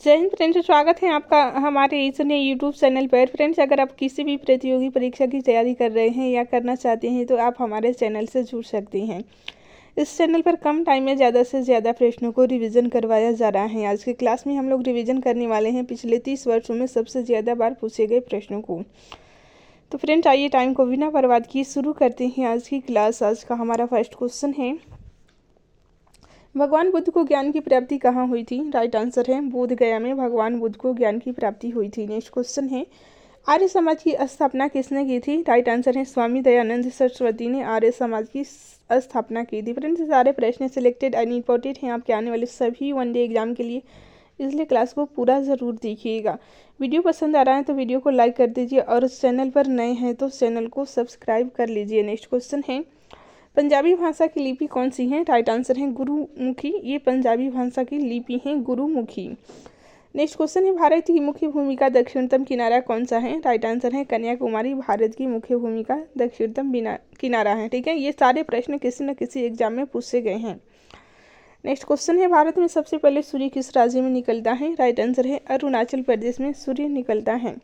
जय हिंद फ्रेंड्स, स्वागत है आपका हमारे इस नए यूट्यूब चैनल पर। फ्रेंड्स, अगर आप किसी भी प्रतियोगी परीक्षा की तैयारी कर रहे हैं या करना चाहते हैं तो आप हमारे चैनल से जुड़ सकते हैं। इस चैनल पर कम टाइम में ज़्यादा से ज़्यादा प्रश्नों को रिवीजन करवाया जा रहा है। आज की क्लास में हम लोग रिवीजन करने वाले हैं पिछले 30 वर्षों में सबसे ज़्यादा बार पूछे गए प्रश्नों को। तो फ्रेंड्स, आइए टाइम को बिना बर्बाद किए शुरू करते हैं आज की क्लास। आज का हमारा फर्स्ट क्वेश्चन है, भगवान बुद्ध को ज्ञान की प्राप्ति कहाँ हुई थी? राइट आंसर है बोध गया में भगवान बुद्ध को ज्ञान की प्राप्ति हुई थी। नेक्स्ट क्वेश्चन है, आर्य समाज की स्थापना किसने की थी? राइट आंसर है स्वामी दयानंद सरस्वती ने आर्य समाज की स्थापना की थी। फ्रेंड्स, सारे प्रश्न सिलेक्टेड एंड इंपॉर्टेंट हैं आपके आने वाले सभी वनडे एग्जाम के लिए, इसलिए क्लास को पूरा ज़रूर देखिएगा। वीडियो पसंद आ रहा है तो वीडियो को लाइक कर दीजिए और इस चैनल पर नए हैं तो चैनल को सब्सक्राइब कर लीजिए। नेक्स्ट क्वेश्चन है, पंजाबी भाषा की लिपि कौन सी है? राइट आंसर है गुरुमुखी। ये पंजाबी भाषा की लिपि है गुरुमुखी। नेक्स्ट क्वेश्चन है, भारत की मुख्य भूमिका दक्षिणतम किनारा कौन सा है? राइट आंसर है कन्याकुमारी भारत की मुख्य भूमिका दक्षिणतम किनारा है। ठीक है, ये सारे प्रश्न किसी न किसी एग्जाम में पूछे गए हैं। नेक्स्ट क्वेश्चन है, भारत में सबसे पहले सूर्य किस राज्य में निकलता है? राइट आंसर है अरुणाचल प्रदेश में सूर्य निकलता है।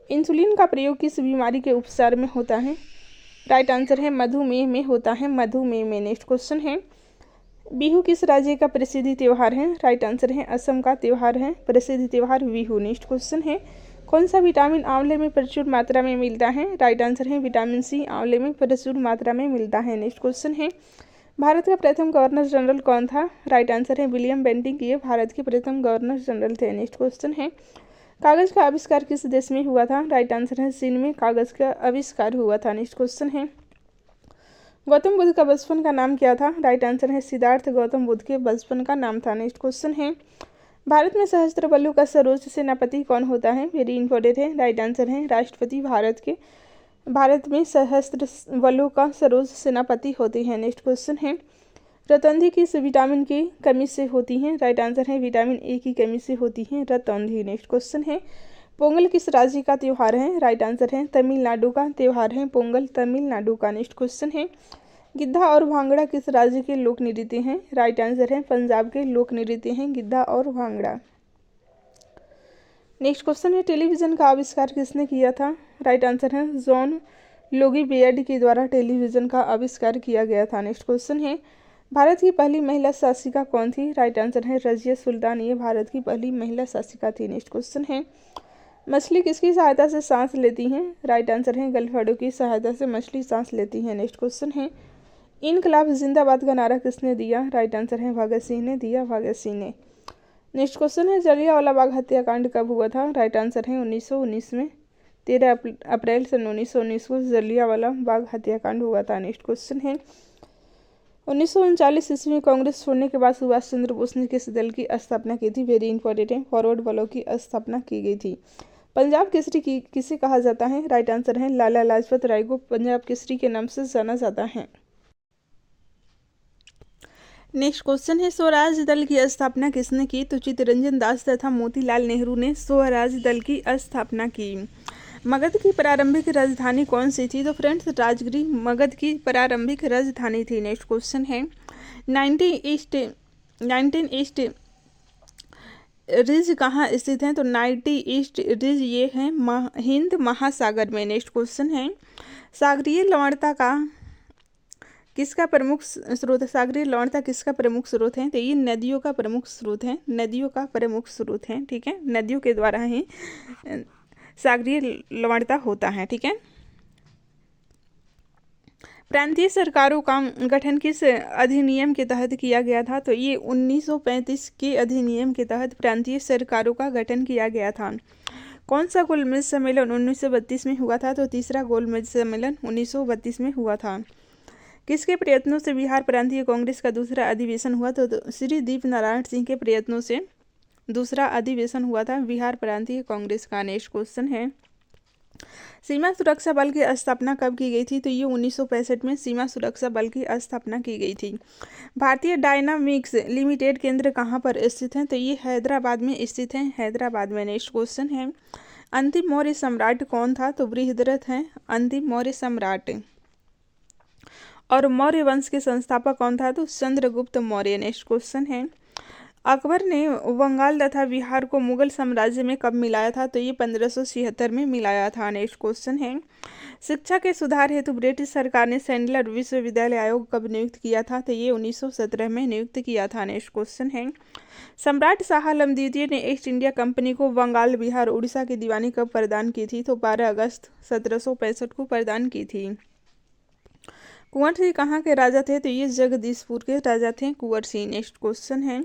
इंसुलिन का प्रयोग किस बीमारी के उपचार में होता है? राइट आंसर है मधुमेह में होता है, मधुमेह में। नेक्स्ट क्वेश्चन है, बिहू किस राज्य का प्रसिद्ध त्यौहार है? राइट आंसर है असम का त्यौहार है प्रसिद्ध त्यौहार बिहू। नेक्स्ट क्वेश्चन है, कौन सा विटामिन आंवले में प्रचुर मात्रा में मिलता है? राइट आंसर है विटामिन सी आंवले में प्रचुर मात्रा में मिलता है। नेक्स्ट क्वेश्चन है, भारत का प्रथम गवर्नर जनरल कौन था? राइट आंसर है विलियम बेंटिक, ये भारत के प्रथम गवर्नर जनरल थे। नेक्स्ट क्वेश्चन है, कागज का आविष्कार किस देश में हुआ था? राइट आंसर है चीन में कागज का आविष्कार हुआ था। नेक्स्ट क्वेश्चन है, गौतम बुद्ध का बचपन का नाम क्या था? राइट आंसर है सिद्धार्थ गौतम बुद्ध के बचपन का नाम था। नेक्स्ट क्वेश्चन है, भारत में सहस्त्र बलों का सर्वोच्च सेनापति कौन होता है? वेरी इंपॉर्टेंट है। राइट आंसर है राष्ट्रपति भारत में सहस्त्र बलों का सर्वोच्च सेनापति होते हैं। नेक्स्ट क्वेश्चन है, रतौंधी किस विटामिन की कमी से होती है? राइट आंसर है विटामिन ए की कमी से होती है रतौंधी। नेक्स्ट क्वेश्चन है, पोंगल किस राज्य का त्यौहार है? राइट आंसर है तमिलनाडु का त्यौहार है पोंगल, तमिलनाडु का। नेक्स्ट क्वेश्चन है, गिद्धा और भांगड़ा किस राज्य के लोक नृत्य हैं? राइट आंसर है पंजाब के लोक नृत्य हैं गिद्धा और भांगड़ा। नेक्स्ट क्वेश्चन है, टेलीविजन का आविष्कार किसने किया था? राइट आंसर है जॉन लोगी बेयर्ड के द्वारा टेलीविजन का आविष्कार किया गया था। नेक्स्ट क्वेश्चन है, भारत की पहली महिला शासिका कौन थी? राइट आंसर है रजिया सुल्तान, ये भारत की पहली महिला शासिका थी। नेक्स्ट क्वेश्चन है, मछली किसकी सहायता से सांस लेती हैं? राइट आंसर है गलफड़ों की सहायता से मछली सांस लेती है। नेक्स्ट क्वेश्चन है, इनकलाब जिंदाबाद का नारा किसने दिया? राइट आंसर है भगत सिंह ने दिया, भगत सिंह ने। नेक्स्ट क्वेश्चन है, जलियांवाला बाग हत्याकांड कब हुआ था? राइट आंसर है 1919 में, 13 अप्रैल सन 1919 को जलियांवाला बाग हत्याकांड हुआ था। नेक्स्ट क्वेश्चन है, 1939 ईस्वी में कांग्रेस छोड़ने के बाद सुभाष चंद्र बोस ने किस दल की स्थापना की थी? वेरी इंपॉर्टेंट है, फॉरवर्ड ब्लॉक की स्थापना की गई थी। पंजाब केसरी की किसे कहा जाता है? राइट आंसर है लाला लाजपत राय को पंजाब केसरी के नाम से जाना जाता है। नेक्स्ट क्वेश्चन है, स्वराज दल की स्थापना किसने की? तो चित्तरंजन दास तथा मोतीलाल नेहरू ने स्वराज दल की स्थापना की। मगध की प्रारंभिक राजधानी कौन सी थी? तो फ्रेंड्स, राजगिरी मगध की प्रारंभिक राजधानी थी। नेक्स्ट क्वेश्चन है, 19 ईस्ट रिज कहाँ स्थित है? तो 90 ईस्ट रिज ये है हिंद महासागर में। नेक्स्ट क्वेश्चन है, सागरीय लवणता का किसका प्रमुख स्रोत है? सागरीय लवणता किसका प्रमुख स्रोत है? तो ये नदियों का प्रमुख स्रोत है, नदियों का प्रमुख स्रोत है। ठीक है, नदियों के द्वारा ही सागरीय लवणता होता है। ठीक है, प्रांतीय सरकारों का गठन किस अधिनियम के तहत किया गया था? तो ये 1935 के अधिनियम के तहत प्रांतीय सरकारों का गठन किया गया था। कौन सा गोलमेज सम्मेलन 1932 में हुआ था? तो तीसरा गोलमेज सम्मेलन 1932 में हुआ था। किसके प्रयत्नों से बिहार प्रांतीय कांग्रेस का दूसरा अधिवेशन हुआ? तो श्री दीप नारायण सिंह के प्रयत्नों से दूसरा अधिवेशन हुआ था बिहार प्रांतीय कांग्रेस का। नेक्स्ट क्वेश्चन है, सीमा सुरक्षा बल की स्थापना कब की गई थी? तो ये 1965 में सीमा सुरक्षा बल की स्थापना की गई थी। भारतीय डायनामिक्स लिमिटेड केंद्र कहाँ पर स्थित है? तो ये हैदराबाद में स्थित है, हैदराबाद में। नेक्स्ट क्वेश्चन है, अंतिम मौर्य सम्राट कौन था? तो बृहद्रथ है अंतिम मौर्य सम्राट। और मौर्य वंश के संस्थापक कौन था? तो चंद्रगुप्त मौर्य। नेक्स्ट क्वेश्चन है, अकबर ने बंगाल तथा बिहार को मुगल साम्राज्य में कब मिलाया था? तो ये 1576 में मिलाया था। नेक्स्ट क्वेश्चन है, शिक्षा के सुधार हेतु ब्रिटिश सरकार ने सैंडलर विश्वविद्यालय आयोग कब नियुक्त किया था? तो ये 1917 में नियुक्त किया था। नेक्स्ट क्वेश्चन है, सम्राट शाह आलम द्वितीय ने ईस्ट इंडिया कंपनी को बंगाल, बिहार, उड़ीसा की दीवानी कब प्रदान की थी? तो 12 अगस्त 1765 को प्रदान की थी। कुंवर सिंह कहाँ के राजा थे? तो ये जगदीशपुर के राजा थे कुंवर सिंह। नेक्स्ट क्वेश्चन है,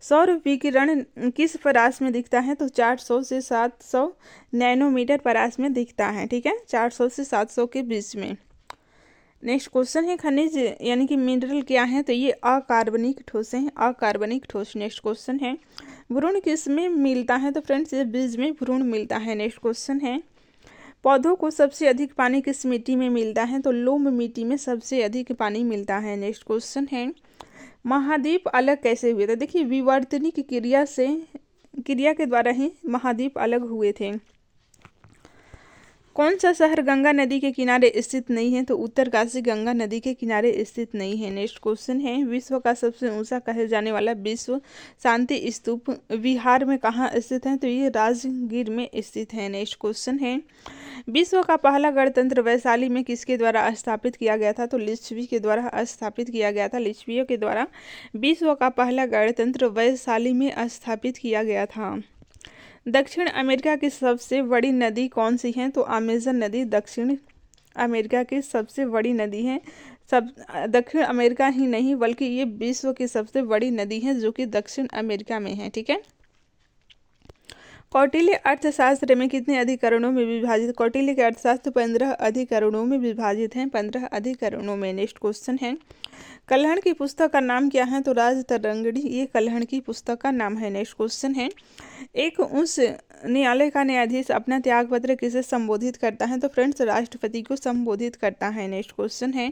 सौर विकिरण किस परास में दिखता है? तो 400 से 700 नैनोमीटर परास में दिखता है। ठीक है, 400 से 700 के बीच में। नेक्स्ट क्वेश्चन है, खनिज यानी कि मिनरल क्या है? तो ये अकार्बनिक ठोस हैं, अकार्बनिक ठोस। नेक्स्ट क्वेश्चन है, भ्रूण किस में मिलता है? तो फ्रेंड्स ये बीज में भ्रूण मिलता है। नेक्स्ट क्वेश्चन है, पौधों को सबसे अधिक पानी किस मिट्टी में मिलता है? तो लोम मिट्टी में सबसे अधिक पानी मिलता है। नेक्स्ट क्वेश्चन है, महाद्वीप अलग कैसे हुए थे? देखिए, विवर्तनिक क्रिया के द्वारा ही महाद्वीप अलग हुए थे। कौन सा शहर गंगा नदी के किनारे स्थित नहीं है? तो उत्तरकाशी गंगा नदी के किनारे स्थित नहीं है। नेक्स्ट क्वेश्चन है, विश्व का सबसे ऊंचा कहे जाने वाला विश्व शांति स्तूप बिहार में कहाँ स्थित है? तो ये राजगीर में स्थित है। नेक्स्ट क्वेश्चन है, विश्व का पहला गणतंत्र वैशाली में किसके द्वारा स्थापित किया गया था? तो लिच्छवी के द्वारा स्थापित किया गया था। लिच्छवियों के द्वारा विश्व का पहला गणतंत्र वैशाली में स्थापित किया गया था। दक्षिण अमेरिका की सबसे बड़ी नदी कौन सी है? तो अमेजन नदी दक्षिण अमेरिका की सबसे बड़ी नदी है। सब दक्षिण अमेरिका ही नहीं बल्कि ये विश्व की सबसे बड़ी नदी है जो कि दक्षिण अमेरिका में है। ठीक है, कौटिल्य अर्थशास्त्र में कितने अधिकरणों में विभाजित? कौटिल्य के अर्थशास्त्र 15 अधिकरणों में विभाजित हैं, 15 अधिकरणों में। नेक्स्ट क्वेश्चन है, कल्हण की पुस्तक का नाम क्या है? तो राजतरंगिणी ये कल्हण की पुस्तक का नाम है। नेक्स्ट क्वेश्चन है, एक उच्च न्यायालय का न्यायाधीश अपना त्यागपत्र किसे संबोधित करता है? तो फ्रेंड्स राष्ट्रपति को संबोधित करता है। नेक्स्ट क्वेश्चन है,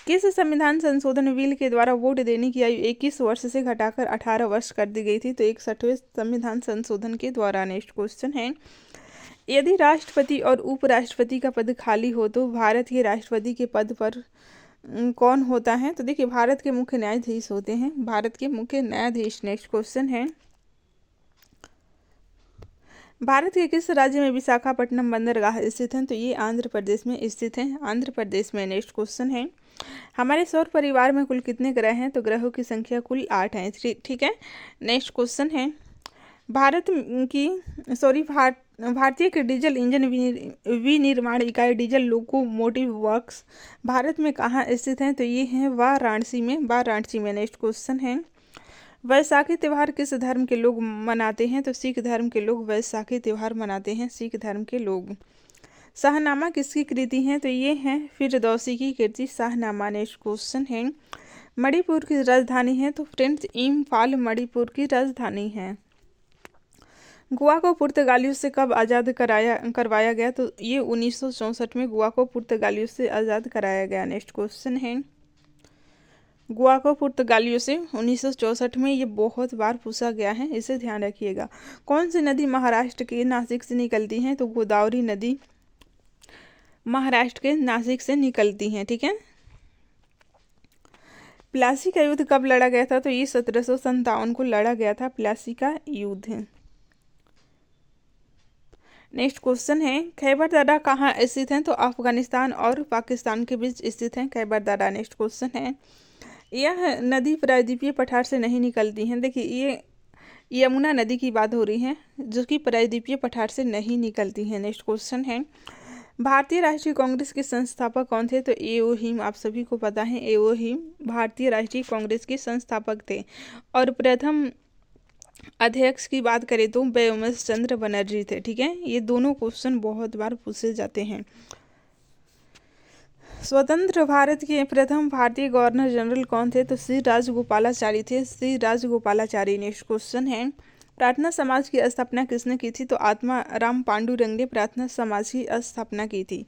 किस संविधान संशोधन बिल के द्वारा वोट देने की आयु 21 वर्ष से घटाकर 18 वर्ष कर दी गई थी? तो 61वें संविधान संशोधन के द्वारा। नेक्स्ट क्वेश्चन है, यदि राष्ट्रपति और उपराष्ट्रपति का पद खाली हो तो भारत के राष्ट्रपति के पद पर कौन होता है? तो देखिए, भारत के मुख्य न्यायाधीश होते हैं, भारत के मुख्य न्यायाधीश। नेक्स्ट क्वेश्चन है, भारत के किस राज्य में विशाखापट्टनम बंदरगाह स्थित है? तो ये आंध्र प्रदेश में स्थित है, आंध्र प्रदेश में। नेक्स्ट क्वेश्चन है, हमारे सौर परिवार में कुल कितने ग्रह हैं? तो ग्रहों की संख्या कुल 8 है। ठीक है, नेक्स्ट क्वेश्चन है, भारतीय के डीजल इंजन विनिर्माण इकाई डीजल लोकोमोटिव वर्क्स भारत में कहाँ स्थित है? तो ये है वाराणसी में, वाराणसी में। नेक्स्ट क्वेश्चन है, वैसाखी त्यौहार किस धर्म के लोग मनाते हैं? तो सिख धर्म के लोग वैसाखी त्यौहार मनाते हैं, सिख धर्म के लोग। शाहनामा किसकी कृति है? तो ये है फिरदौसी की कृति शाहनामा। नेक्स्ट क्वेश्चन है, मणिपुर की राजधानी है? तो फ्रेंड्स इम्फाल मणिपुर की राजधानी है। गोवा को पुर्तगालियों से कब आज़ाद करवाया गया? तो ये 1964 में गोवा को पुर्तगालियों से आज़ाद कराया गया। नेक्स्ट क्वेश्चन है, गोवा को पुर्तगालियों से 1964 में, ये बहुत बार पूछा गया है, इसे ध्यान रखिएगा। कौन सी नदी महाराष्ट्र के नासिक से निकलती है? तो गोदावरी नदी महाराष्ट्र के नासिक से निकलती हैं। ठीक है, प्लासी का युद्ध कब लड़ा गया था? तो ये 1757 को लड़ा गया था, प्लासी का युद्ध। नेक्स्ट क्वेश्चन है, खैबर दर्रा कहाँ स्थित है? तो अफगानिस्तान और पाकिस्तान के बीच स्थित है खैबर दर्रा। नेक्स्ट क्वेश्चन है, यह नदी प्रायद्वीपीय पठार से नहीं निकलती हैं। देखिए, ये यमुना नदी की बात हो रही है जो कि प्रायद्वीपीय पठार से नहीं निकलती है। नेक्स्ट क्वेश्चन है, भारतीय राष्ट्रीय कांग्रेस के संस्थापक कौन थे? तो एओ हीम, आप सभी को पता है, एओ हीम भारतीय राष्ट्रीय कांग्रेस के संस्थापक थे। और प्रथम अध्यक्ष की बात करें तो व्योमेश चंद्र बनर्जी थे। ठीक है, ये दोनों क्वेश्चन बहुत बार पूछे जाते हैं। स्वतंत्र भारत के प्रथम भारतीय गवर्नर जनरल कौन थे? तो श्री राजगोपालाचारी थे, श्री राजगोपालाचारी। नेक्स्ट क्वेश्चन है, प्रार्थना समाज की स्थापना किसने की थी? तो आत्मा राम पांडुरंग ने प्रार्थना समाज की स्थापना की थी।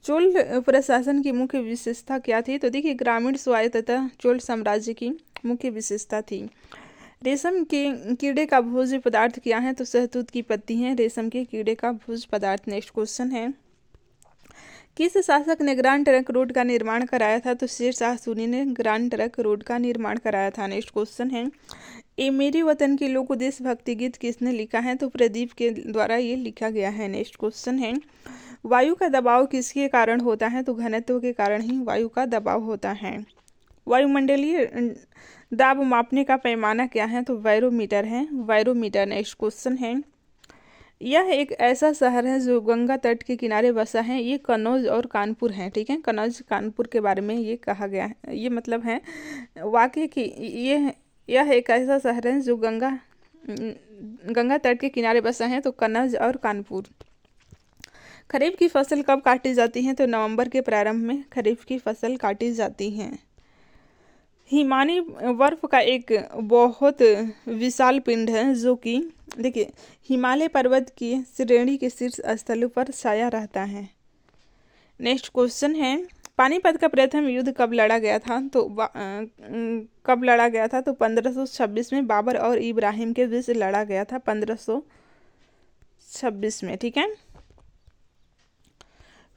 चोल प्रशासन की मुख्य विशेषता क्या थी? तो देखिए, ग्रामीण स्वायत्तता चोल साम्राज्य की मुख्य विशेषता थी। रेशम के कीड़े का भोज्य पदार्थ क्या है? तो शहतूत की पत्ती है रेशम के कीड़े का भोज्य पदार्थ। नेक्स्ट क्वेश्चन है, किस शासक ने ग्रांड ट्रंक रोड का निर्माण कराया था? तो शेरशाह सूरी ने ग्रांड ट्रंक रोड का निर्माण कराया था। नेक्स्ट क्वेश्चन है, ए मेरे वतन के लोग देशभक्ति गीत किसने लिखा है? तो प्रदीप के द्वारा ये लिखा गया है। नेक्स्ट क्वेश्चन है, वायु का दबाव किसके कारण होता है? तो घनत्व के कारण ही वायु का दबाव होता है। वायुमंडलीय दाब मापने का पैमाना क्या है? तो बैरोमीटर है, बैरोमीटर। नेक्स्ट क्वेश्चन है, यह एक ऐसा शहर है जो गंगा तट के किनारे बसा है। ये कन्नौज और कानपुर है। ठीक है, कन्नौज कानपुर के बारे में ये कहा गया है। ये मतलब है वाकई कि यह एक ऐसा शहर है जो गंगा तट के किनारे बसा है। तो कन्नौज और कानपुर। खरीफ की फसल कब काटी जाती है? तो नवंबर के प्रारंभ में खरीफ की फसल काटी जाती है। हिमानी बर्फ का एक बहुत विशाल पिंड है जो कि देखिए हिमालय पर्वत की श्रेणी के शीर्ष स्थलों पर छाया रहता है। नेक्स्ट क्वेश्चन है, पानीपत का प्रथम युद्ध कब लड़ा गया था? तो कब लड़ा गया था? तो 1526 में बाबर और इब्राहिम के बीच लड़ा गया था, 1526 में। ठीक है,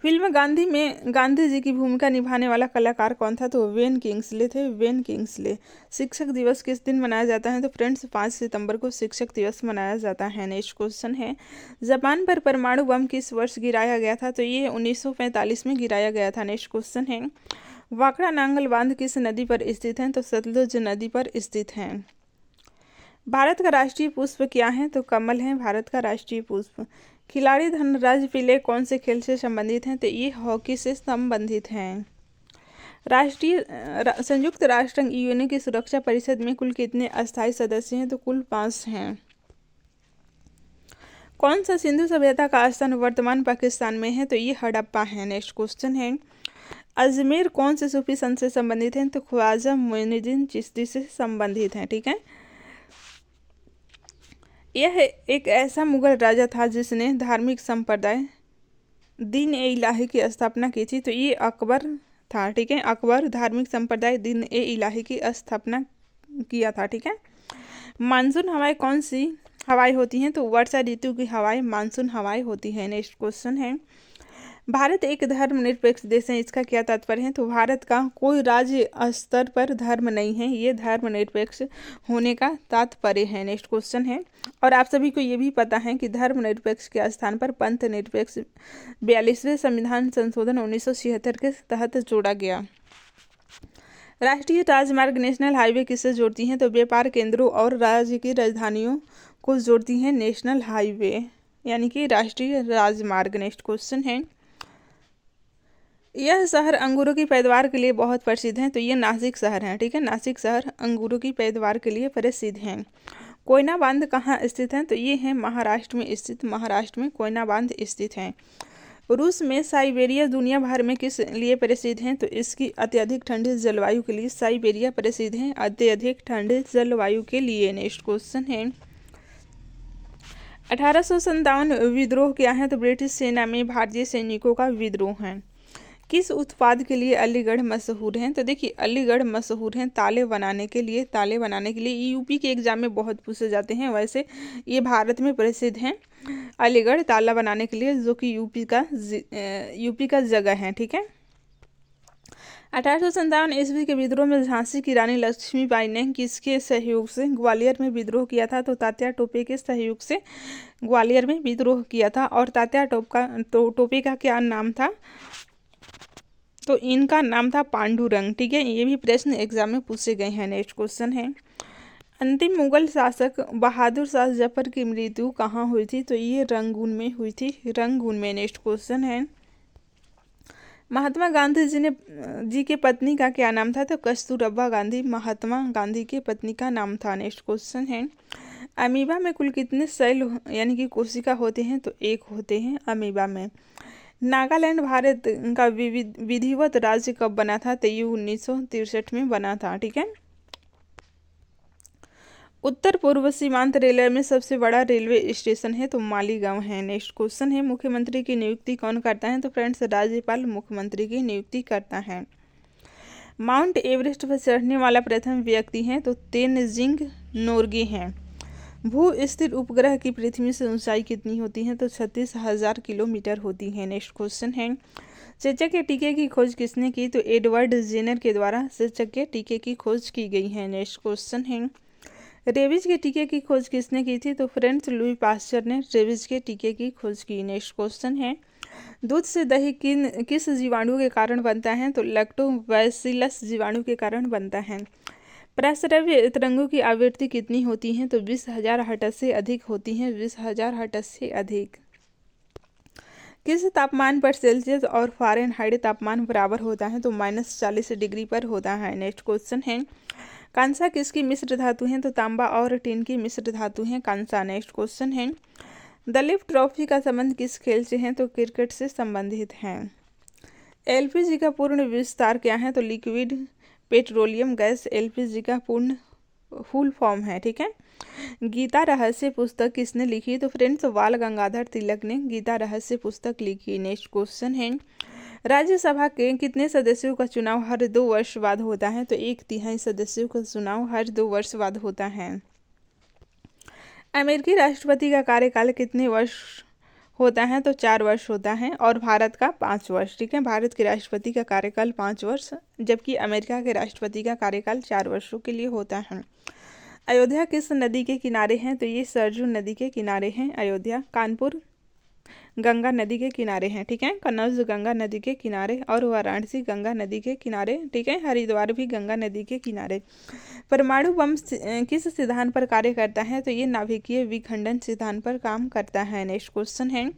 फिल्म गांधी में गांधी जी की भूमिका निभाने वाला कलाकार कौन था? तो वेन किंग्सले थे, वेन किंग्सले। शिक्षक दिवस किस दिन मनाया जाता है? तो फ्रेंड्स 5 सितंबर को शिक्षक दिवस मनाया जाता है। नेक्स्ट क्वेश्चन है, जापान पर परमाणु बम किस वर्ष गिराया गया था? तो ये 1945 में गिराया गया था। नेक्स्ट क्वेश्चन है, वाकड़ा नांगल बांध किस नदी पर स्थित है? तो सतलुज नदी पर स्थित है। भारत का राष्ट्रीय पुष्प क्या है? तो कमल है भारत का राष्ट्रीय पुष्प। खिलाड़ी धनराज पिल्ले कौन से खेल से संबंधित हैं? तो ये हॉकी से संबंधित हैं। संयुक्त राष्ट्र यूएन की सुरक्षा परिषद में कुल कितने अस्थायी सदस्य हैं? तो कुल 5 हैं। कौन सा सिंधु सभ्यता का स्थान वर्तमान पाकिस्तान में है? तो ये हड़प्पा है। नेक्स्ट क्वेश्चन है, अजमेर कौन से सूफी संत से संबंधित हैं? तो ख्वाजा मोइनुद्दीन चिश्ती से संबंधित हैं। ठीक है, यह एक ऐसा मुगल राजा था जिसने धार्मिक संप्रदाय दीन ए इलाही की स्थापना की थी। तो ये अकबर था। ठीक है, अकबर धार्मिक संप्रदाय दीन ए इलाही की स्थापना किया था। ठीक है, मानसून हवाएं कौन सी हवाएं होती हैं? तो वर्षा ऋतु की हवाएं मानसून हवाएं होती हैं। नेक्स्ट क्वेश्चन है, भारत एक धर्मनिरपेक्ष देश है, इसका क्या तात्पर्य है? तो भारत का कोई राज्य स्तर पर धर्म नहीं है, ये धर्मनिरपेक्ष होने का तात्पर्य है। नेक्स्ट क्वेश्चन है, और आप सभी को ये भी पता है कि धर्मनिरपेक्ष के स्थान पर पंथ निरपेक्ष 42वें संविधान संशोधन 1976 के तहत जोड़ा गया। राष्ट्रीय राजमार्ग नेशनल हाईवे किससे जोड़ती हैं? तो व्यापार केंद्रों और राज्य की राजधानियों को जोड़ती हैं नेशनल हाईवे, यानी कि राष्ट्रीय राजमार्ग। नेक्स्ट क्वेश्चन है, यह शहर अंगूरों की पैदावार के लिए बहुत प्रसिद्ध है। तो ये नासिक शहर है। ठीक है, नासिक शहर अंगूरों की पैदावार के लिए प्रसिद्ध है। कोयना बांध कहाँ स्थित है? तो ये है महाराष्ट्र में स्थित, महाराष्ट्र में कोयना बांध स्थित है। रूस में साइबेरिया दुनिया भर में किस लिए प्रसिद्ध है? तो इसकी अत्यधिक ठंडी जलवायु के लिए साइबेरिया प्रसिद्ध है, अत्यधिक ठंडी जलवायु के लिए। नेक्स्ट क्वेश्चन है, 1857 विद्रोह क्या है? तो ब्रिटिश सेना में भारतीय सैनिकों का विद्रोह है। किस उत्पाद के लिए अलीगढ़ मशहूर है? तो देखिए अलीगढ़ मशहूर है ताले बनाने के लिए, ताले बनाने के लिए। यूपी के एग्जाम में बहुत पूछे जाते हैं। वैसे ये भारत में प्रसिद्ध है अलीगढ़ ताला बनाने के लिए, जो कि यूपी का जगह है। ठीक है, 1857 ईस्वी के विद्रोह में झांसी की रानी लक्ष्मीबाई ने किसके सहयोग से ग्वालियर में विद्रोह किया था? तो तात्या टोपे के सहयोग से ग्वालियर में विद्रोह किया था। और तात्या टोपे का क्या नाम था? तो इनका नाम था पांडुरंग। ठीक है, ये भी प्रश्न एग्जाम में पूछे गए हैं। नेक्स्ट क्वेश्चन है, अंतिम मुगल शासक बहादुर शाह जफर की मृत्यु कहाँ हुई थी? तो ये रंगून में हुई थी, रंगून में। नेक्स्ट क्वेश्चन है, महात्मा गांधी जी के पत्नी का क्या नाम था? तो कस्तूरबा गांधी महात्मा गांधी की पत्नी का नाम था। नेक्स्ट क्वेश्चन है, अमीबा में कुल कितने सेल यानी कि कोशिका होते हैं? तो 1 होते हैं अमीबा में। नागालैंड भारत का विधिवत राज्य कब बना था? तो ये 1963 में बना था। ठीक है, उत्तर पूर्व सीमांत रेलवे में सबसे बड़ा रेलवे स्टेशन है तो मालीगांव है। नेक्स्ट क्वेश्चन है, मुख्यमंत्री की नियुक्ति कौन करता है? तो फ्रेंड्स राज्यपाल मुख्यमंत्री की नियुक्ति करता है। माउंट एवरेस्ट पर चढ़ने वाला प्रथम व्यक्ति है तो तेनजिंग नोर्गे हैं। भू स्थिर उपग्रह की पृथ्वी से ऊंचाई कितनी होती है? तो 36,000 किलोमीटर होती है। नेक्स्ट क्वेश्चन है, चेचक के टीके की खोज किसने की? तो एडवर्ड जेनर के द्वारा चेचक के टीके की खोज की गई है। नेक्स्ट क्वेश्चन है, रेबीज के टीके की खोज किसने की थी? तो फ्रेंच लुई पास्चर ने रेबीज के टीके की खोज की। नेक्स्ट क्वेश्चन है, दूध से दही किस जीवाणु के कारण बनता है? तो लैक्टोबैसिलस जीवाणु के कारण बनता है। प्रस्रव्य तरंगों की आवृत्ति कितनी होती है? तो 20,000 हर्ट्ज से अधिक होती है, 20,000 हर्ट्ज से अधिक। किस तापमान पर सेल्सियस और फ़ारेनहाइट तापमान बराबर होता है? तो -40 डिग्री पर होता है। नेक्स्ट क्वेश्चन है, कांसा किसकी मिश्र धातु है? तो तांबा और टिन की मिश्र धातु है कांसा। नेक्स्ट क्वेश्चन है, दलीप ट्रॉफी का संबंध किस खेल से है? तो क्रिकेट से संबंधित है। एलपीजी का पूर्ण विस्तार क्या है? तो लिक्विड पेट्रोलियम गैस एलपीजी का पूर्ण फुल फॉर्म है। ठीक है। गीता रहस्य पुस्तक किसने लिखी? तो फ्रेंड्स बाल गंगाधर तिलक ने गीता रहस्य पुस्तक लिखी। नेक्स्ट क्वेश्चन है, राज्यसभा के कितने सदस्यों का चुनाव हर 2 वर्ष बाद होता है? तो 1/3 सदस्यों का चुनाव हर 2 वर्ष बाद होता है। अमेरिकी राष्ट्रपति का कार्यकाल कितने वर्ष होता है? तो 4 वर्ष होता है, और भारत का 5 वर्ष। ठीक है, भारत के राष्ट्रपति का कार्यकाल 5 वर्ष, जबकि अमेरिका के राष्ट्रपति का कार्यकाल 4 वर्षों के लिए होता है। अयोध्या किस नदी के किनारे हैं? तो ये सरजू नदी के किनारे हैं अयोध्या। कानपुर गंगा नदी के किनारे हैं। ठीक है, कन्नौज गंगा नदी के किनारे, और वाराणसी गंगा नदी के किनारे। ठीक है, हरिद्वार भी गंगा नदी के किनारे। परमाणु बम किस सिद्धांत पर कार्य करता है? तो ये नाभिकीय विखंडन सिद्धांत पर काम करता है। नेक्स्ट क्वेश्चन है,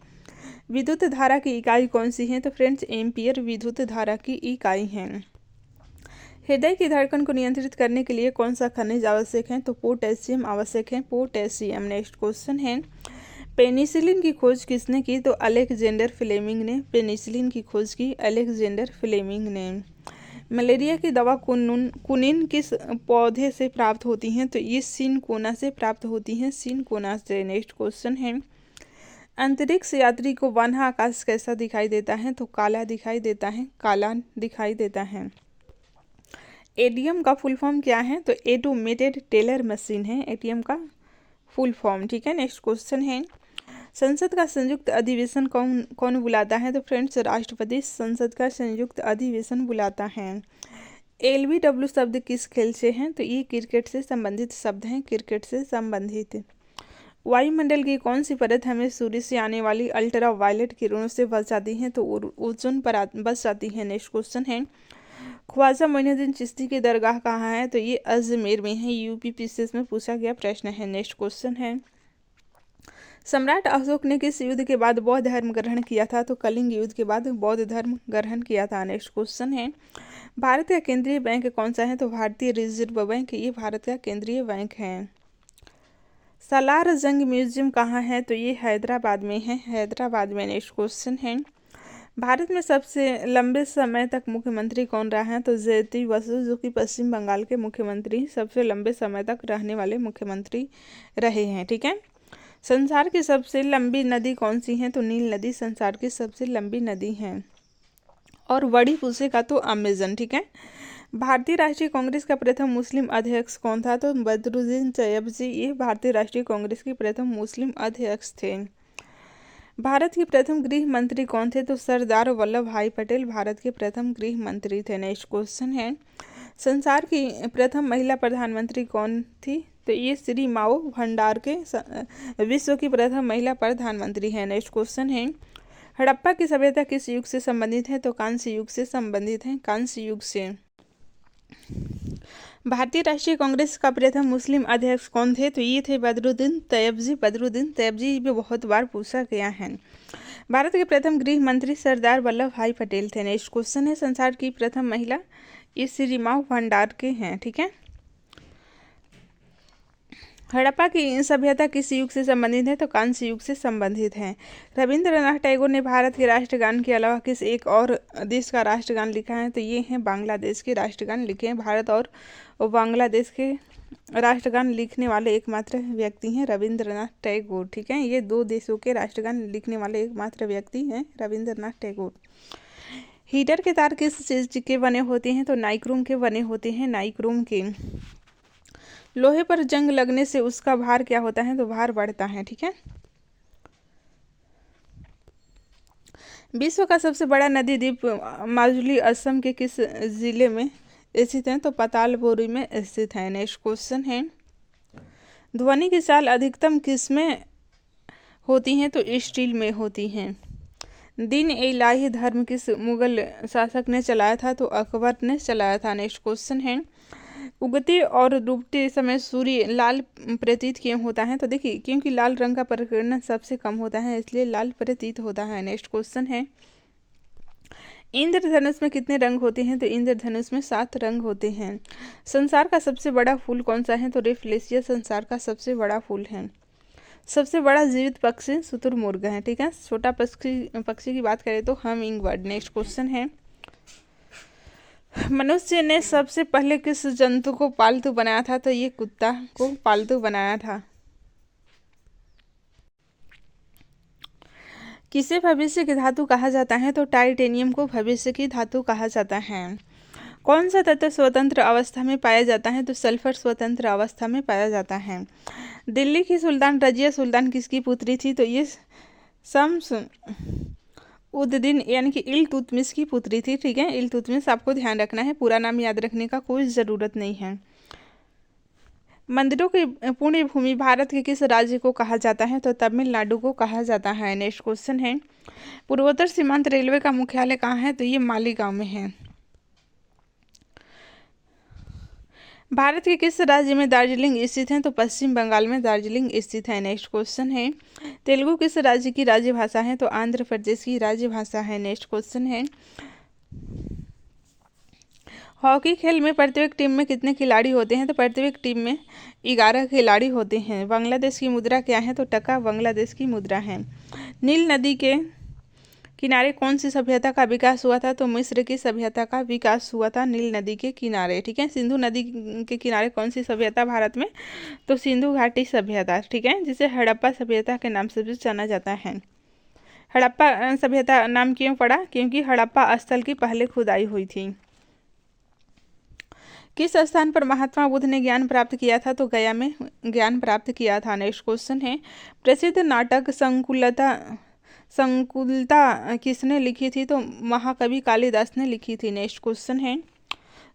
विद्युत धारा की इकाई कौन सी है? तो फ्रेंड्स एम्पियर विद्युत धारा की इकाई है। हृदय की धड़कन को नियंत्रित करने के लिए कौन सा खनिज आवश्यक है? तो पोटेशियम आवश्यक है, पोटेशियम। नेक्स्ट क्वेश्चन है, पेनिसिलिन की खोज किसने की? तो अलेक्जेंडर फ्लेमिंग ने पेनिसिलिन की खोज की, अलेक्जेंडर फ्लेमिंग ने। मलेरिया की दवा कुनिन किस पौधे से प्राप्त होती हैं? तो ये सिनकोना से प्राप्त होती हैं, सिनकोना से। नेक्स्ट क्वेश्चन है, अंतरिक्ष यात्री को वन्हा आकाश कैसा दिखाई देता है? तो काला दिखाई देता है, काला दिखाई देता है। एटीएम का फुल फॉर्म क्या है? तो ऑटोमेटेड टेलर मशीन है एटीएम का फुल फॉर्म। ठीक है। नेक्स्ट क्वेश्चन है, संसद का संयुक्त अधिवेशन कौन बुलाता है? तो फ्रेंड्स राष्ट्रपति संसद का संयुक्त अधिवेशन बुलाता है। एलबीडब्ल्यू शब्द किस खेल से हैं? तो ये क्रिकेट से संबंधित शब्द हैं, क्रिकेट से संबंधित। वायुमंडल की कौन सी परत हमें सूर्य से आने वाली अल्ट्रा वायलेट किरणों से बचाती है? तो ओजोन पर बच जाती है। नेक्स्ट क्वेश्चन है, ख्वाजा मोइनुद्दीन चिश्ती की दरगाह कहाँ है? तो ये अजमेर में है, यूपी पीसीएस में पूछा गया प्रश्न है। नेक्स्ट क्वेश्चन है, सम्राट अशोक ने किस युद्ध के बाद बौद्ध धर्म ग्रहण किया था? तो कलिंग युद्ध के बाद बौद्ध धर्म ग्रहण किया था। नेक्स्ट क्वेश्चन है, भारत का केंद्रीय बैंक कौन सा है? तो भारतीय रिजर्व बैंक, ये भारत का केंद्रीय बैंक है। सालार जंग म्यूजियम कहाँ है? तो ये हैदराबाद में है, हैदराबाद में। नेक्स्ट क्वेश्चन है, भारत में सबसे लंबे समय तक मुख्यमंत्री कौन रहा है? तो ज्योति बसु, जो कि पश्चिम बंगाल के मुख्यमंत्री सबसे लंबे समय तक रहने वाले मुख्यमंत्री रहे हैं। ठीक है। संसार की सबसे लंबी नदी कौन सी है? तो नील नदी संसार की सबसे लंबी नदी है। और बड़ी पूछेगा तो अमेजन। ठीक है। भारतीय राष्ट्रीय कांग्रेस का प्रथम मुस्लिम अध्यक्ष कौन था? तो बदरुद्दीन तैयबजी, ये भारतीय राष्ट्रीय कांग्रेस के प्रथम मुस्लिम अध्यक्ष थे। भारत के प्रथम गृह मंत्री कौन थे? तो सरदार वल्लभ भाई पटेल भारत के प्रथम गृह मंत्री थे। नेक्स्ट क्वेश्चन है, संसार की प्रथम महिला प्रधानमंत्री कौन थी? तो ये श्री माओ भंडार के विश्व की प्रथम महिला प्रधानमंत्री है। नेक्स्ट क्वेश्चन है, हड़प्पा की सभ्यता किस युग से संबंधित है? तो कांस्य युग से संबंधित है, कांस्य युग से। भारतीय राष्ट्रीय कांग्रेस का प्रथम मुस्लिम अध्यक्ष कौन थे? तो ये थे बदरुद्दीन तैयबजी, बदरुद्दीन तैयबजी भी बहुत बार पूछा गया है। भारत के प्रथम गृह मंत्री सरदार वल्लभ भाई पटेल थे। नेक्स्ट क्वेश्चन है, संसार की प्रथम महिला, ये श्री माओ भंडार के हैं। ठीक है। हड़प्पा की सभ्यता किस युग से संबंधित है? तो कांस्य युग से संबंधित है। रविंद्रनाथ टैगोर ने भारत के राष्ट्रगान के अलावा किस एक और देश का राष्ट्रगान लिखा है? तो ये हैं बांग्लादेश के राष्ट्रगान लिखे हैं। भारत और बांग्लादेश के राष्ट्रगान लिखने वाले एकमात्र व्यक्ति हैं रविंद्रनाथ टैगोर। ठीक है। ये 2 देशों के राष्ट्रगान लिखने वाले एकमात्र व्यक्ति हैं रविंद्रनाथ टैगोर। हीटर के तार किस चीज के बने होते हैं? तो नाइक्रोम के बने होते हैं, नाइक्रोम के। लोहे पर जंग लगने से उसका भार क्या होता है, तो भार बढ़ता है। ठीक है। विश्व का सबसे बड़ा नदी द्वीप माजुली असम के किस जिले में स्थित है, तो पातालपुरी में स्थित है। नेक्स्ट क्वेश्चन है, ध्वनि की चाल अधिकतम किस में होती हैं, तो स्टील में होती हैं। दीन ए इलाही धर्म किस मुगल शासक ने चलाया था, तो अकबर ने चलाया था। नेक्स्ट क्वेश्चन है, उगते और डूबते समय सूर्य लाल प्रतीत क्यों होता है, तो देखिए क्योंकि लाल रंग का प्रकीर्णन सबसे कम होता है, इसलिए लाल प्रतीत होता है। नेक्स्ट क्वेश्चन है, इंद्रधनुष में कितने रंग होते हैं, तो इंद्रधनुष में 7 रंग होते हैं। संसार का सबसे बड़ा फूल कौन सा है, तो रेफलेशिया संसार का सबसे बड़ा फूल है। सबसे बड़ा जीवित पक्षी शुतुरमुर्ग है। ठीक है। छोटा पक्षी की बात करें तो हमिंग बर्ड। नेक्स्ट क्वेश्चन है, मनुष्य ने सबसे पहले किस जंतु को पालतू बनाया था, तो ये कुत्ता को पालतू बनाया था। किसे भविष्य की धातु कहा जाता है, तो टाइटेनियम को भविष्य की धातु कहा जाता है। कौन सा तत्व स्वतंत्र अवस्था में पाया जाता है, तो सल्फर स्वतंत्र अवस्था में पाया जाता है। दिल्ली की सुल्तान रजिया सुल्तान किसकी पुत्री थी, तो ये शम्स उद्दीन यानी कि इल्तुतमिश की पुत्री थी। ठीक है। इल्तुतमिश आपको ध्यान रखना है, पूरा नाम याद रखने का कोई ज़रूरत नहीं है। मंदिरों की पुण्य भूमि भारत के किस राज्य को कहा जाता है, तो तमिलनाडु को कहा जाता है। नेक्स्ट क्वेश्चन है, पूर्वोत्तर सीमांत रेलवे का मुख्यालय कहाँ है, तो ये मालीगांव में है। भारत के किस राज्य में दार्जिलिंग स्थित है, तो पश्चिम बंगाल में दार्जिलिंग स्थित है। नेक्स्ट क्वेश्चन है, तेलुगु किस राज्य की राज्य भाषा है, तो आंध्र प्रदेश की राज्य भाषा है। नेक्स्ट क्वेश्चन है, हॉकी खेल में प्रत्येक टीम में कितने खिलाड़ी होते हैं, तो प्रत्येक टीम में 11 खिलाड़ी होते हैं। बांग्लादेश की मुद्रा क्या है, तो टका बांग्लादेश की मुद्रा है। नील नदी के किनारे कौन सी सभ्यता का विकास हुआ था, तो मिस्र की सभ्यता का विकास हुआ था नील नदी के किनारे। ठीक है। सिंधु नदी के किनारे कौन सी सभ्यता भारत में, तो सिंधु घाटी सभ्यता। ठीक है, जिसे हड़प्पा सभ्यता के नाम से भी जाना जाता है। हड़प्पा सभ्यता नाम क्यों पड़ा, क्योंकि हड़प्पा स्थल की पहले खुदाई हुई थी। किस स्थान पर महात्मा बुद्ध ने ज्ञान प्राप्त किया था, तो गया में ज्ञान प्राप्त किया था। नेक्स्ट क्वेश्चन है, प्रसिद्ध नाटक संकुलता किसने लिखी थी, तो महाकवि कालिदास ने लिखी थी। नेक्स्ट क्वेश्चन है,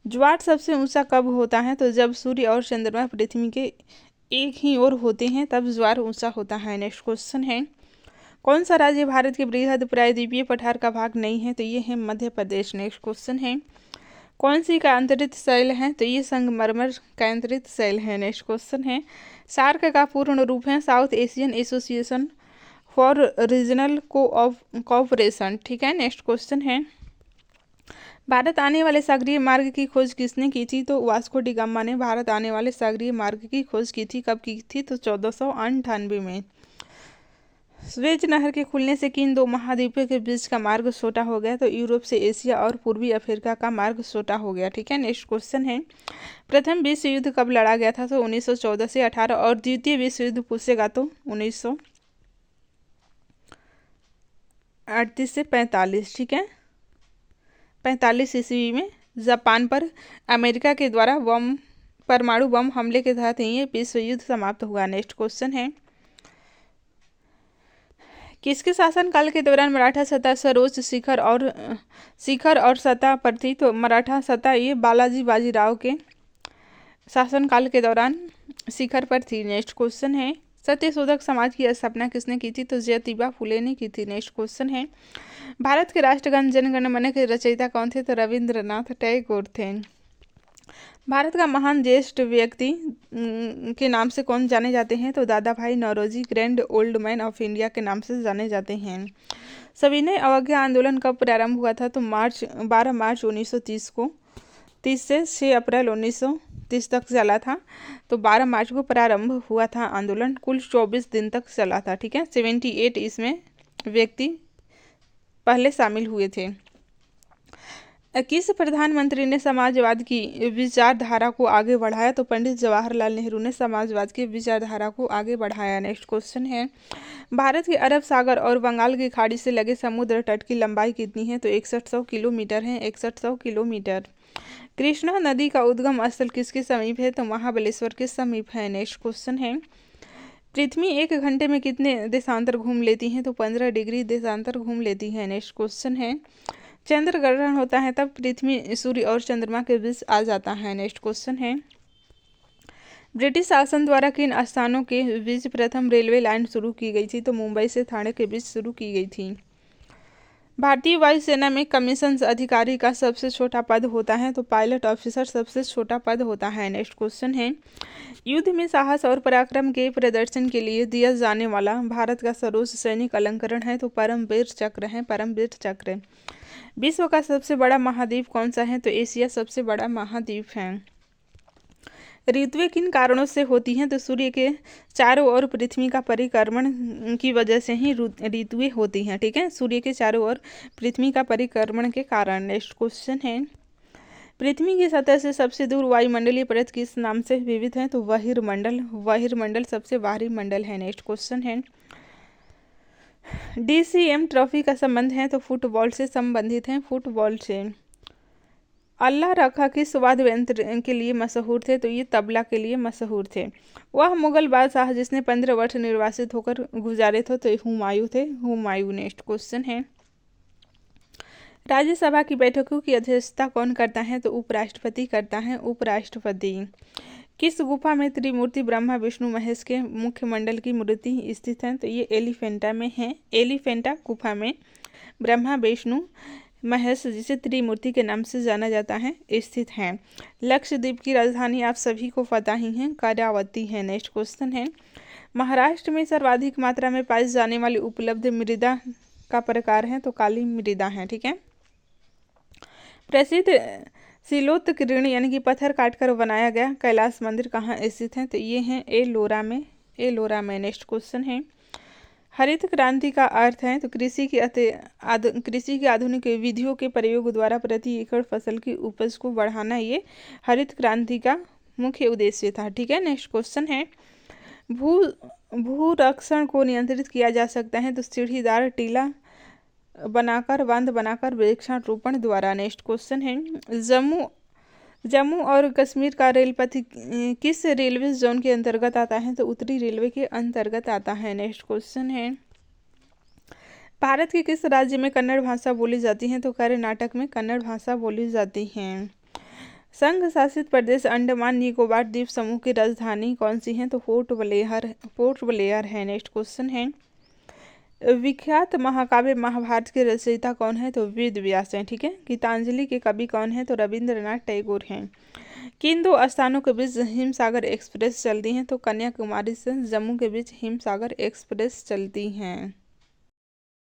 ज्वार सबसे ऊंचा कब होता है, तो जब सूर्य और चंद्रमा पृथ्वी के एक ही ओर होते हैं तब ज्वार ऊंचा होता है। नेक्स्ट क्वेश्चन है, कौन सा राज्य भारत के बृहद प्रायद्वीपीय पठार का भाग नहीं है, तो ये है मध्य प्रदेश। नेक्स्ट क्वेश्चन है, कौन सी का अंतरित शैल है, तो ये संगमरमर का अंतरित शैल है। नेक्स्ट क्वेश्चन है, सार्क का पूर्ण रूप है south Asian association for regional cooperation. ठीक है। नेक्स्ट क्वेश्चन है, भारत आने वाले सागरीय मार्ग की खोज किसने की थी, तो वास्को डी गामा ने भारत आने वाले सागरीय मार्ग की खोज की थी। कब की थी, तो 1498 में। स्वेज नहर के खुलने से किन 2 महाद्वीपों के बीच का मार्ग छोटा हो गया, तो यूरोप से एशिया और पूर्वी अफ्रीका का मार्ग छोटा हो गया। ठीक है। नेक्स्ट क्वेश्चन है, प्रथम विश्व युद्ध कब लड़ा गया था, तो 1914 से 18 और द्वितीय विश्व युद्ध पूछेगा तो 1938 से 45। ठीक है। 45 ईस्वी में जापान पर अमेरिका के द्वारा परमाणु बम हमले के तहत ही विश्व युद्ध समाप्त हुआ। नेक्स्ट क्वेश्चन है, किसके शासनकाल के दौरान मराठा सत्ता सर्वोच्च शिखर और सत्ता पर थी, तो मराठा सत्ता ये बालाजी बाजीराव के शासनकाल के दौरान शिखर पर थी। नेक्स्ट क्वेश्चन है, सत्यशोधक समाज की स्थापना किसने की थी, तो ज्योतिबा फुले ने की थी। नेक्स्ट क्वेश्चन है, भारत के राष्ट्रगान जन गण मन के रचयिता कौन थे, तो रविंद्रनाथ टैगोर थे। भारत का महान ज्येष्ठ व्यक्ति के नाम से कौन जाने जाते हैं, तो Dadabhai Naoroji grand old man of India के नाम से जाने जाते हैं। सविनय अवज्ञा आंदोलन कब प्रारंभ हुआ था, तो 12 मार्च 1930 को 30 से 6 अप्रैल 1930 तक चला था। तो 12 मार्च को प्रारंभ हुआ था आंदोलन, कुल 24 दिन तक चला था। ठीक है। 78 इसमें व्यक्ति पहले शामिल हुए थे। किस प्रधानमंत्री ने समाजवाद की विचारधारा को आगे बढ़ाया, तो पंडित जवाहरलाल नेहरू ने समाजवाद की विचारधारा को आगे बढ़ाया। नेक्स्ट क्वेश्चन है, भारत के अरब सागर और बंगाल की खाड़ी से लगे समुद्र तट की लंबाई कितनी है, तो 6100 किलोमीटर है। 6100 किलोमीटर। कृष्णा नदी का उद्गम स्थल किसके समीप है? तो महाबलेश्वर के समीप है। नेक्स्ट क्वेश्चन है, पृथ्वी 1 घंटे में कितने देशांतर घूम लेती हैं? तो 15 डिग्री देशांतर घूम लेती है। नेक्स्ट क्वेश्चन है, चंद्र ग्रहण होता है तब पृथ्वी सूर्य और चंद्रमा के बीच आ जाता है। नेक्स्ट क्वेश्चन है, ब्रिटिश शासन द्वारा किन स्थानों के बीच प्रथम रेलवे लाइन शुरू की गई थी? तो मुंबई से ठाणे के बीच शुरू की गई थी। भारतीय वायुसेना में कमीशन अधिकारी का सबसे छोटा पद होता है? तो पायलट ऑफिसर सबसे छोटा पद होता है। नेक्स्ट क्वेश्चन है, युद्ध में साहस और पराक्रम के प्रदर्शन के लिए दिया जाने वाला भारत का सर्वोच्च सैनिक अलंकरण है? तो परमवीर चक्र है, परमवीर चक्र। विश्व का सबसे बड़ा महाद्वीप कौन सा है? तो एशिया सबसे बड़ा महाद्वीप है। ऋतुएं किन कारणों से होती हैं? तो सूर्य के चारों ओर पृथ्वी का परिक्रमण की वजह से ही ऋतुएं होती हैं। ठीक है, सूर्य के चारों ओर पृथ्वी का परिक्रमण के कारण। नेक्स्ट क्वेश्चन है, पृथ्वी की सतह से सबसे दूर वायुमंडलीय परत किस नाम से विविध है? तो बहिर्मंडल, बहिर्मंडल सबसे बाहरी मंडल है। नेक्स्ट क्वेश्चन है, DCM ट्रॉफी का संबंध है? तो फुटबॉल से संबंधित है, फुटबॉल से। अल्लाह रखा किस वाद्य यंत्र के लिए मशहूर थे? तो ये तबला के लिए मशहूर थे। वह मुगल बादशाह जिसने 15 वर्ष निर्वासित होकर गुजारे थे? तो हुमायूं थे, हुमायूं। नेक्स्ट क्वेश्चन है, राज्यसभा की बैठकों की अध्यक्षता कौन करता है? तो उपराष्ट्रपति करता है, उपराष्ट्रपति। किस गुफा में त्रिमूर्ति ब्रह्मा विष्णु महेश के मुख्य मंडल की मूर्ति स्थित है? तो ये एलिफेंटा में है, एलिफेंटा गुफा में ब्रह्मा विष्णु महेश, जिसे त्रिमूर्ति के नाम से जाना जाता है, स्थित हैं। लक्षद्वीप की राजधानी आप सभी को पता ही है, करावती है। नेक्स्ट क्वेश्चन है, महाराष्ट्र में सर्वाधिक मात्रा में पाई जाने वाली उपलब्ध मृदा का प्रकार है? तो काली मृदा है। ठीक है, प्रसिद्ध शिलोत्कीर्ण यानी कि पत्थर काटकर बनाया गया कैलाश मंदिर कहाँ स्थित है? तो ये है एलोरा में, एलोरा में। नेक्स्ट क्वेश्चन है, हरित क्रांति का अर्थ है? तो कृषि की आधुनिक विधियों के प्रयोग द्वारा प्रति एकड़ फसल की उपज को बढ़ाना, ये हरित क्रांति का मुख्य उद्देश्य था। ठीक है, नेक्स्ट क्वेश्चन है, भूरक्षण को नियंत्रित किया जा सकता है? तो सीढ़ीदार टीला बनाकर, बांध बनाकर, वृक्षारोपण द्वारा। नेक्स्ट क्वेश्चन है, जम्मू और कश्मीर का रेल पथ किस रेलवे जोन के अंतर्गत आता है? तो उत्तरी रेलवे के अंतर्गत आता है। नेक्स्ट क्वेश्चन है, भारत के किस राज्य में कन्नड़ भाषा बोली जाती है? तो कर्नाटक में कन्नड़ भाषा बोली जाती है। संघ शासित प्रदेश अंडमान निकोबार द्वीप समूह की राजधानी कौन सी है? तो पोर्ट ब्लेयर, पोर्ट ब्लेयर है। नेक्स्ट क्वेश्चन है, विख्यात महाकाव्य महाभारत के रचयिता कौन है? तो वेद व्यास हैं। ठीक है, गीतांजलि के कवि कौन है? तो रविंद्रनाथ टैगोर हैं। किन दो स्थानों के बीच हिमसागर एक्सप्रेस चलती हैं? तो कन्याकुमारी से जम्मू के बीच हिमसागर एक्सप्रेस चलती हैं।